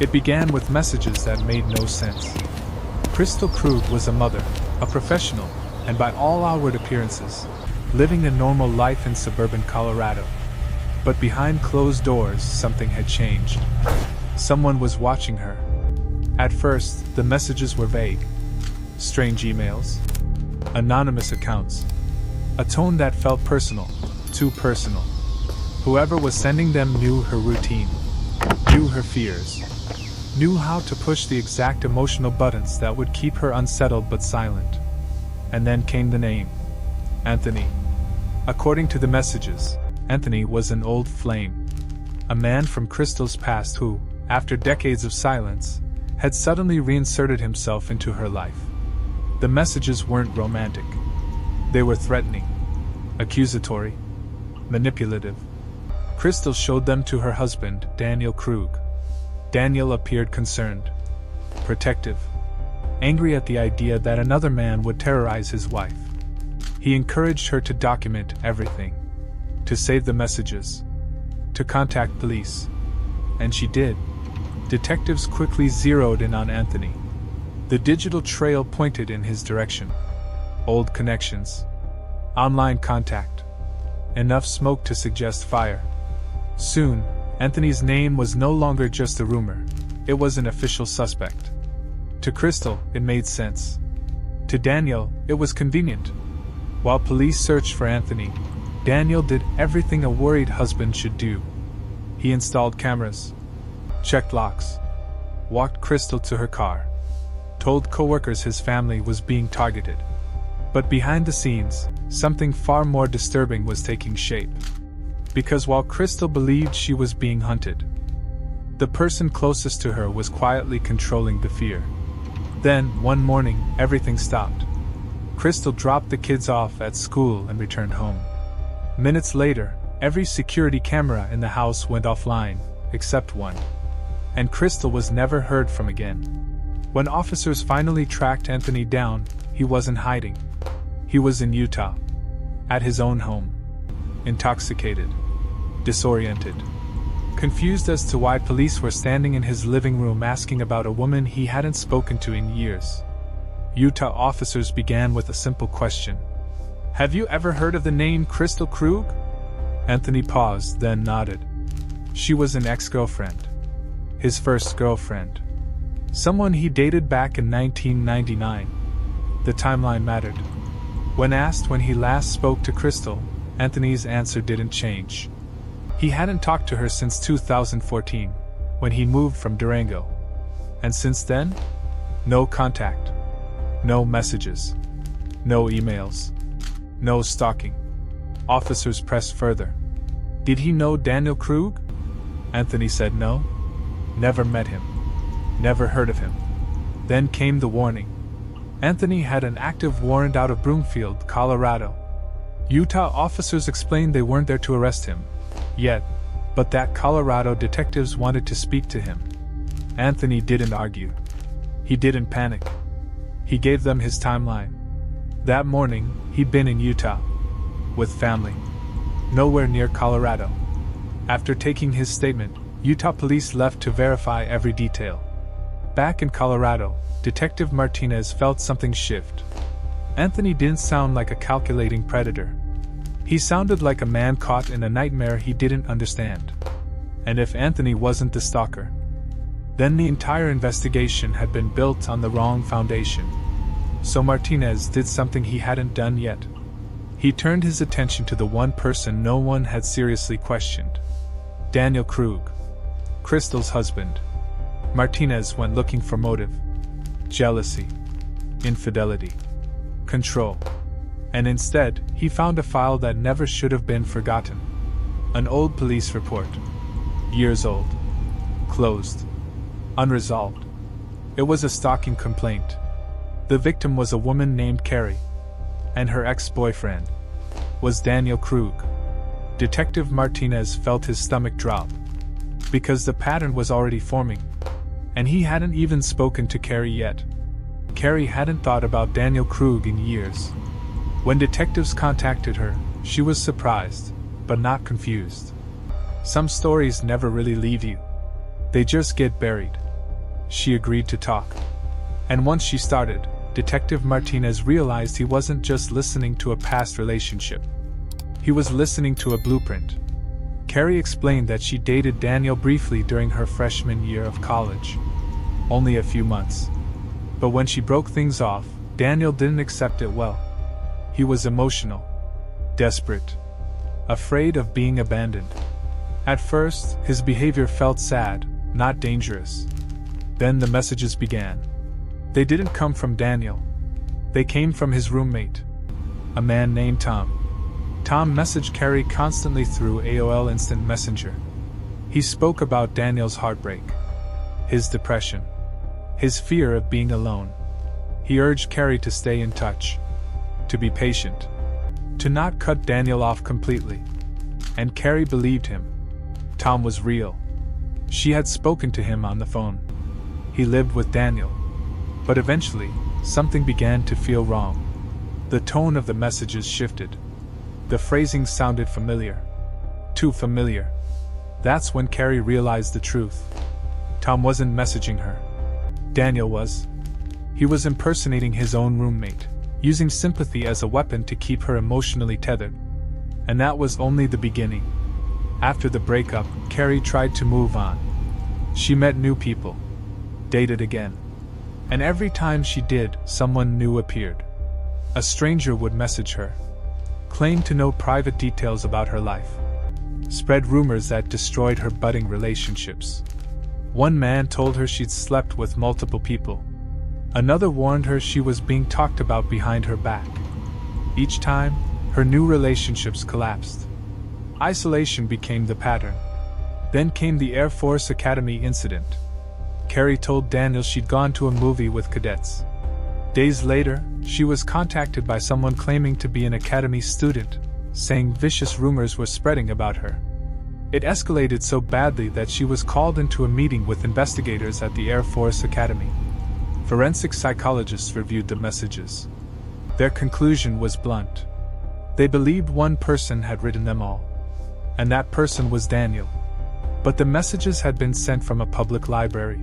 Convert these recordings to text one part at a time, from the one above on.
It began with messages that made no sense. Crystal Krug was a mother, a professional, and by all outward appearances, living a normal life in suburban Colorado. But behind closed doors, something had changed. Someone was watching her. At first, the messages were vague. Strange emails, anonymous accounts, a tone that felt personal, too personal. Whoever was sending them knew her routine, knew her fears, knew how to push the exact emotional buttons that would keep her unsettled but silent. And then came the name, Anthony. According to the messages, Anthony was an old flame, a man from Crystal's past who, after decades of silence, had suddenly reinserted himself into her life. The messages weren't romantic. They were threatening, accusatory, manipulative. Crystal showed them to her husband, Daniel Krug. Daniel appeared concerned, protective, angry at the idea that another man would terrorize his wife. He encouraged her to document everything, to save the messages, to contact police. And she did. Detectives quickly zeroed in on Anthony. The digital trail pointed in his direction. Old connections, online contact, enough smoke to suggest fire. Soon, Anthony's name was no longer just a rumor, it was an official suspect. To Crystal, it made sense. To Daniel, it was convenient. While police searched for Anthony, Daniel did everything a worried husband should do. He installed cameras, checked locks, walked Crystal to her car, told coworkers his family was being targeted. But behind the scenes, something far more disturbing was taking shape. Because while Crystal believed she was being hunted, the person closest to her was quietly controlling the fear. Then, one morning, everything stopped. Crystal dropped the kids off at school and returned home. Minutes later, every security camera in the house went offline, except one. And Crystal was never heard from again. When officers finally tracked Anthony down, he wasn't hiding. He was in Utah, at his own home. Intoxicated, disoriented, confused as to why police were standing in his living room asking about a woman he hadn't spoken to in years. Utah officers began with a simple question. "Have you ever heard of the name Crystal Krug?" Anthony paused, then nodded. She was an ex-girlfriend. His first girlfriend. Someone he dated back in 1999. The timeline mattered. When asked when he last spoke to Crystal, Anthony's answer didn't change. He hadn't talked to her since 2014, when he moved from Durango. And since then? No contact. No messages. No emails. No stalking. Officers pressed further. Did he know Daniel Krug? Anthony said no. Never met him. Never heard of him. Then came the warning. Anthony had an active warrant out of Broomfield, Colorado. Utah officers explained they weren't there to arrest him yet, but that Colorado detectives wanted to speak to him. Anthony didn't argue. He didn't panic. He gave them his timeline. That morning, he'd been in Utah. With family. Nowhere near Colorado. After taking his statement, Utah police left to verify every detail. Back in Colorado, Detective Martinez felt something shift. Anthony didn't sound like a calculating predator. He sounded like a man caught in a nightmare he didn't understand. And if Anthony wasn't the stalker, then the entire investigation had been built on the wrong foundation. So Martinez did something he hadn't done yet. He turned his attention to the one person no one had seriously questioned. Daniel Krug, Crystal's husband. Martinez went looking for motive. Jealousy. Infidelity. Control. And instead, he found a file that never should have been forgotten. An old police report. Years old. Closed. Unresolved. It was a stalking complaint. The victim was a woman named Carrie. And her ex-boyfriend was Daniel Krug. Detective Martinez felt his stomach drop. Because the pattern was already forming. And he hadn't even spoken to Carrie yet. Carrie hadn't thought about Daniel Krug in years. When detectives contacted her, she was surprised, but not confused. Some stories never really leave you. They just get buried. she agreed to talk. And once she started, Detective Martinez realized he wasn't just listening to a past relationship. He was listening to a blueprint. Carrie explained that she dated Daniel briefly during her freshman year of college. Only a few months. But when she broke things off, Daniel didn't accept it well. He was emotional, desperate, afraid of being abandoned. At first, his behavior felt sad, not dangerous. Then the messages began. They didn't come from Daniel. They came from his roommate, a man named Tom. Tom messaged Carrie constantly through AOL Instant Messenger. He spoke about Daniel's heartbreak, his depression, his fear of being alone. He urged Carrie to stay in touch, to be patient, to not cut Daniel off completely. And Carrie believed him. Tom was real. She had spoken to him on the phone. He lived with Daniel. But eventually, something began to feel wrong. The tone of the messages shifted. The phrasing sounded familiar. Too familiar. That's when Carrie realized the truth. Tom wasn't messaging her. Daniel was. He was impersonating his own roommate, using sympathy as a weapon to keep her emotionally tethered. And that was only the beginning. After the breakup, Carrie tried to move on. She met new people, dated again. And every time she did, someone new appeared. A stranger would message her, claim to know private details about her life, spread rumors that destroyed her budding relationships. One man told her she'd slept with multiple people. Another warned her she was being talked about behind her back. Each time, her new relationships collapsed. Isolation became the pattern. Then came the Air Force Academy incident. Carrie told Daniel she'd gone to a movie with cadets. Days later, she was contacted by someone claiming to be an academy student, saying vicious rumors were spreading about her. It escalated so badly that she was called into a meeting with investigators at the Air Force Academy. Forensic psychologists reviewed the messages. Their conclusion was blunt. They believed one person had written them all. And that person was Daniel. But the messages had been sent from a public library.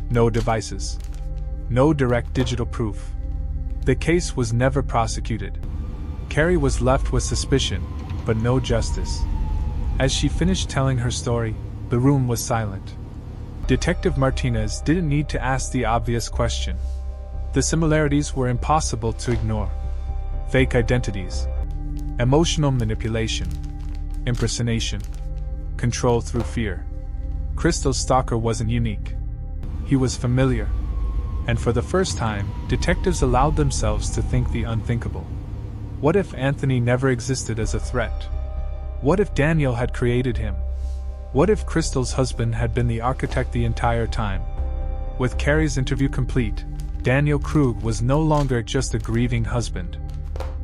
No devices. No direct digital proof. The case was never prosecuted. Carrie was left with suspicion, but no justice. As she finished telling her story, the room was silent. Detective Martinez didn't need to ask the obvious question. The similarities were impossible to ignore. Fake identities, emotional manipulation, impersonation, control through fear. Crystal's stalker wasn't unique. He was familiar. And for the first time, detectives allowed themselves to think the unthinkable. What if Anthony never existed as a threat? What if Daniel had created him? What if Crystal's husband had been the architect the entire time? With Carrie's interview complete, Daniel Krug was no longer just a grieving husband.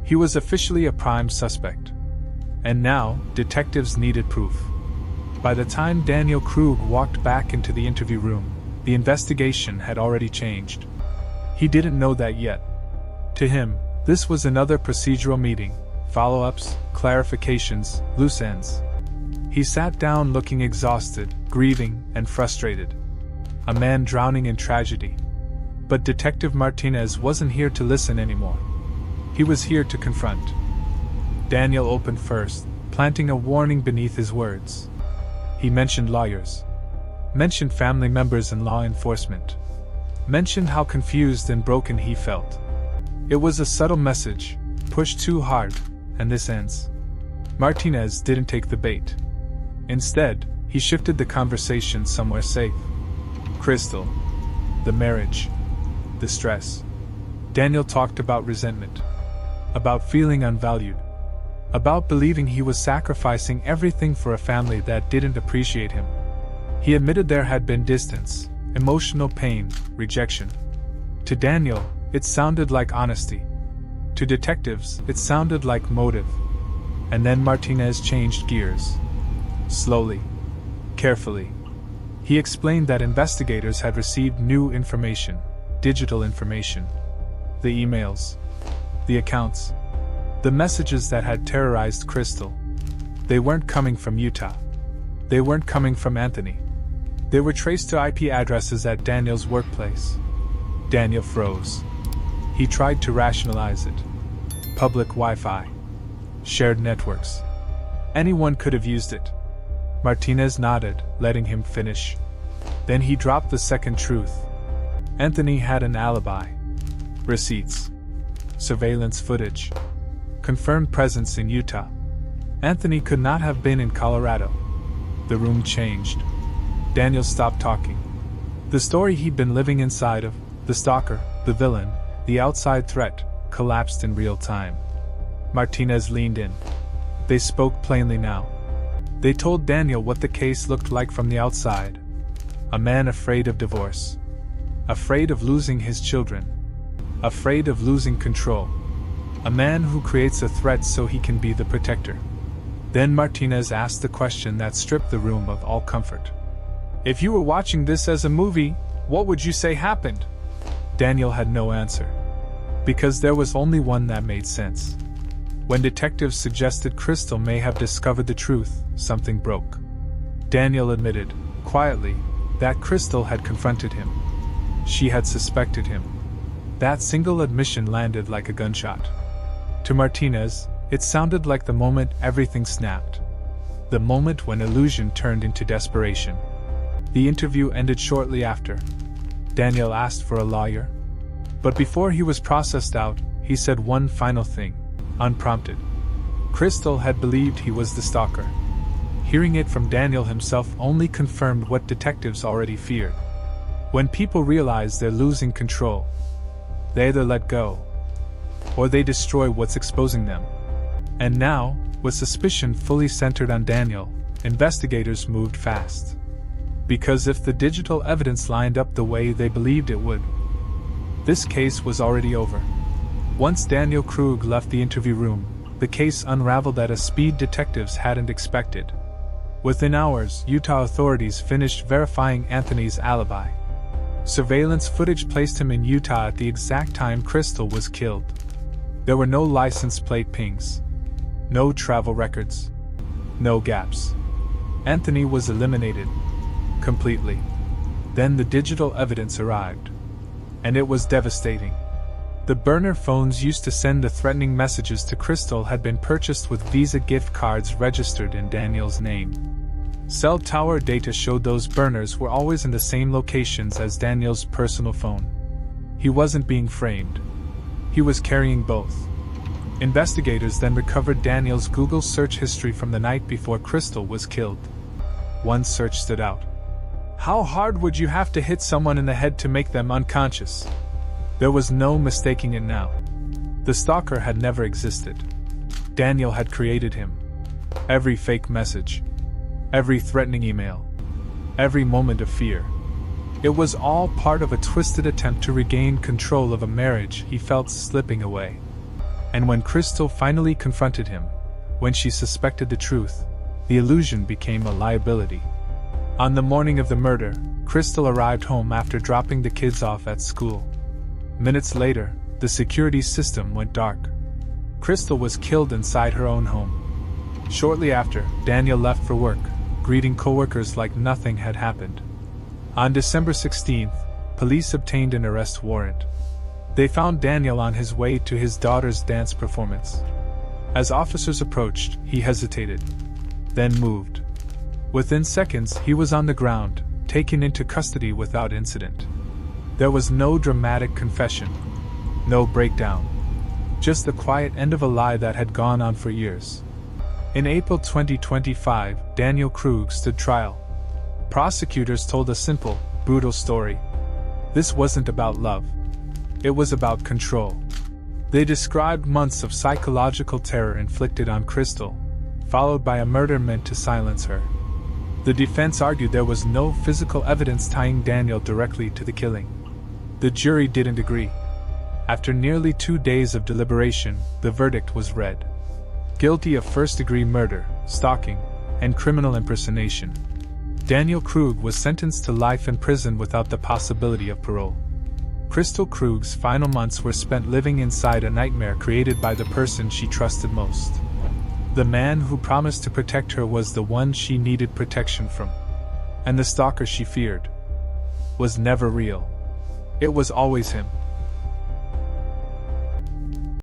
He was officially a prime suspect. And now, detectives needed proof. By the time Daniel Krug walked back into the interview room, the investigation had already changed. He didn't know that yet. To him, this was another procedural meeting, follow-ups, clarifications, loose ends. He sat down looking exhausted, grieving, and frustrated. A man drowning in tragedy. But Detective Martinez wasn't here to listen anymore. He was here to confront. Daniel opened first, planting a warning beneath his words. He mentioned lawyers. Mentioned family members and law enforcement. Mentioned how confused and broken he felt. It was a subtle message, pushed too hard, and this ends. Martinez didn't take the bait. Instead, he shifted the conversation somewhere safe. Crystal. The marriage. The stress. Daniel talked about resentment. About feeling unvalued. About believing he was sacrificing everything for a family that didn't appreciate him. He admitted there had been distance, emotional pain, rejection. To Daniel, it sounded like honesty. To detectives, it sounded like motive. And then Martinez changed gears. Slowly. Carefully. He explained that investigators had received new information, digital information. The emails. The accounts. The messages that had terrorized Crystal. They weren't coming from Utah. They weren't coming from Anthony. They were traced to IP addresses at Daniel's workplace. Daniel froze. He tried to rationalize it. Public Wi-Fi. Shared networks. Anyone could have used it. Martinez nodded, letting him finish. Then he dropped the second truth. Anthony had an alibi. Receipts. Surveillance footage. Confirmed presence in Utah. Anthony could not have been in Colorado. The room changed. Daniel stopped talking. The story he'd been living inside of, the stalker, the villain, the outside threat, collapsed in real time. Martinez leaned in. They spoke plainly now. They told Daniel what the case looked like from the outside. A man afraid of divorce. Afraid of losing his children. Afraid of losing control. A man who creates a threat so he can be the protector. Then Martinez asked the question that stripped the room of all comfort. If you were watching this as a movie, what would you say happened? Daniel had no answer. Because there was only one that made sense. When detectives suggested Crystal may have discovered the truth, something broke. Daniel admitted, quietly, that Crystal had confronted him. She had suspected him. That single admission landed like a gunshot. To Martinez, it sounded like the moment everything snapped. The moment when illusion turned into desperation. The interview ended shortly after. Daniel asked for a lawyer. But before he was processed out, he said one final thing, unprompted. Crystal had believed he was the stalker. Hearing it from Daniel himself only confirmed what detectives already feared. When people realize they're losing control, they either let go, or they destroy what's exposing them. And now, with suspicion fully centered on Daniel, investigators moved fast. Because if the digital evidence lined up the way they believed it would, this case was already over. Once Daniel Krug left the interview room, the case unraveled at a speed detectives hadn't expected. Within hours, Utah authorities finished verifying Anthony's alibi. Surveillance footage placed him in Utah at the exact time Crystal was killed. There were no license plate pings. No travel records. No gaps. Anthony was eliminated. Completely. Then the digital evidence arrived. And it was devastating. The burner phones used to send the threatening messages to Crystal had been purchased with Visa gift cards registered in Daniel's name. Cell tower data showed those burners were always in the same locations as Daniel's personal phone. He wasn't being framed. He was carrying both. Investigators then recovered Daniel's Google search history from the night before Crystal was killed. One search stood out. How hard would you have to hit someone in the head to make them unconscious? There was no mistaking it now. The stalker had never existed. Daniel had created him. Every fake message. Every threatening email. Every moment of fear. It was all part of a twisted attempt to regain control of a marriage he felt slipping away. And when Crystal finally confronted him, when she suspected the truth, the illusion became a liability. On the morning of the murder, Crystal arrived home after dropping the kids off at school. Minutes later, the security system went dark. Crystal was killed inside her own home. Shortly after, Daniel left for work, greeting coworkers like nothing had happened. On December 16th, police obtained an arrest warrant. They found Daniel on his way to his daughter's dance performance. As officers approached, he hesitated, then moved. Within seconds, he was on the ground, taken into custody without incident. There was no dramatic confession, no breakdown, just the quiet end of a lie that had gone on for years. In April 2025, Daniel Krug stood trial. Prosecutors told a simple, brutal story. This wasn't about love. It was about control. They described months of psychological terror inflicted on Crystal, followed by a murder meant to silence her. The defense argued there was no physical evidence tying Daniel directly to the killing. The jury didn't agree. After nearly 2 days of deliberation, the verdict was read. Guilty of first-degree murder, stalking, and criminal impersonation. Daniel Krug was sentenced to life in prison without the possibility of parole. Crystal Krug's final months were spent living inside a nightmare created by the person she trusted most. The man who promised to protect her was the one she needed protection from. And the stalker she feared was never real. It was always him.